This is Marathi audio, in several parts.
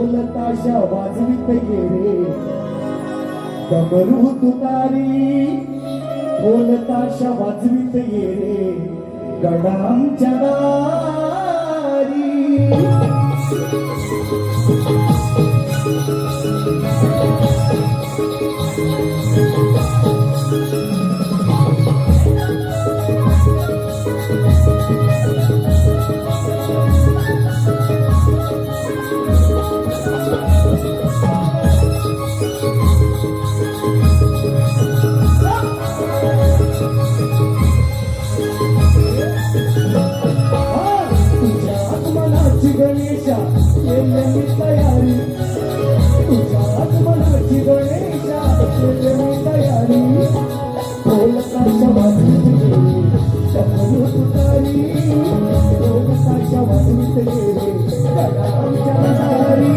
ढोल ताशा वाजवित ये रे डमरू तुतारी ढोल ताशा वाजवित ये रे गडांच्या दारी गणेशा केली तयारी तुझ्या आगमनाची गणेशा केली तयारी ढोल ताशा वाजवित ये डमरू तुतारी ढोल ताशा वाजवित ये गडांच्या दारी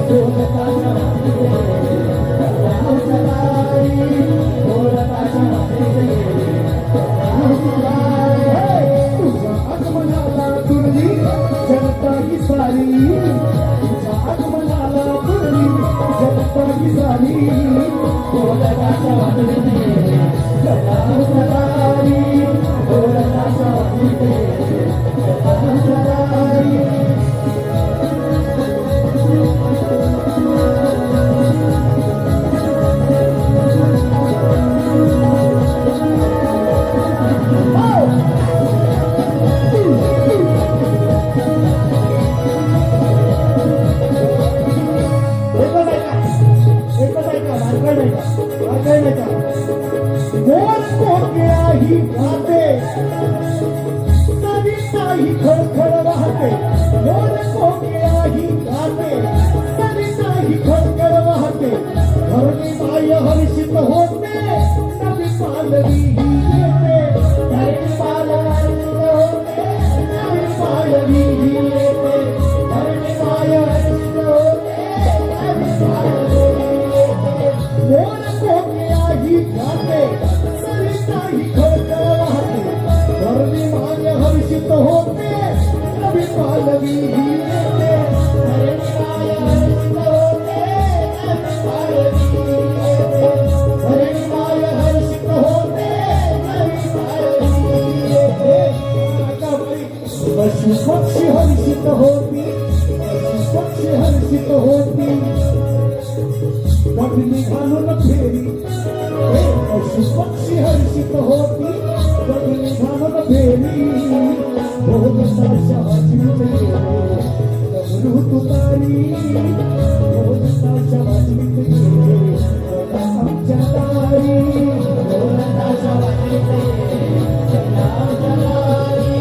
ढोल ताशा वाजवित ये गडांच्या दारी ढोल ताशा वाजवित ये गडांच्या दारी तुझ्या आगमनाला तुरली जनता की सारी तुझ्या आगमनाला तुरली जनता की सारी ढोल ताशा वाजवित ये गडांच्या दारी ढोल ताशा वाजवित ये गडांच्या दारी मोर कोकिळा ही गाते सविता ही खळखळ वाहते मोर कोकिळा ही गाते सविता ही खळखळ वाहते धरणी माय हर्षित होते नवी पालवी ही येते धरणी माय हर्षित होते नवी पालवी ही येते धरणी माय हर्षित होते नवी पालवी ही येते मोर कोकिळा ही गाते सविता ही खळखळ वाहते धरणी माय हर्षित होते नवी पालवी ही येते धरणी माय हर्षित होते नवी पालवी ही येते धरणी माय हर्षित होते नवी पालवी ही येते पशु पक्षी हर्षित होती पशु पक्षी हर्षित होती गगनी घालून फेरी पशु पक्षी हर्षित होती गगनी घालून फेरी ढोल ताशा वाजवित ये डमरू तुतारी ढोल ताशा वाजवित ये गडांच्या दारी ढोल ताशा वाजवित ये गडांच्या दारी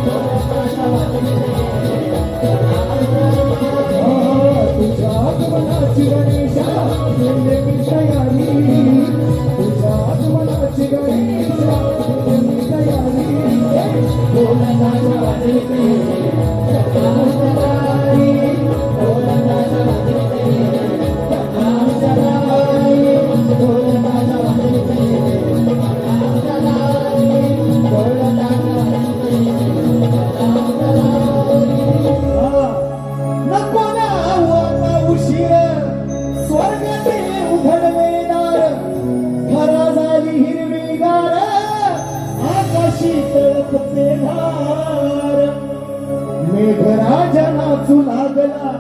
ढोल ताशा वाजवित ये गडांच्या दारी तुझ्या आगमनाची गणेशा केली तयारी तुझ्या आगमनाची गणेशा केली तयारी ढोल ताशा वाजवित ये गडांच्या दारी ढोल ताशा वाजवित ये गडांच्या दारी ढोल ताशा वाजवित ये गडांच्या दारी ढोल ताशा वाजवित ये गडांच्या दारी नको ना आता उशीर स्वर्गाचे उघडले दार खरा झाली हिरवीगार आकाशी तळपते धार मेघराजा नाचू लागला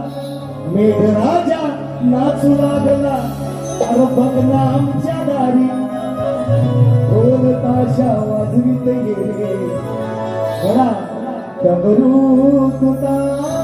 मेघराजा नाचू लागला अरे बघ ना आमच्या दारी ढोल ताशा वाजवित ये डमरू तुतारी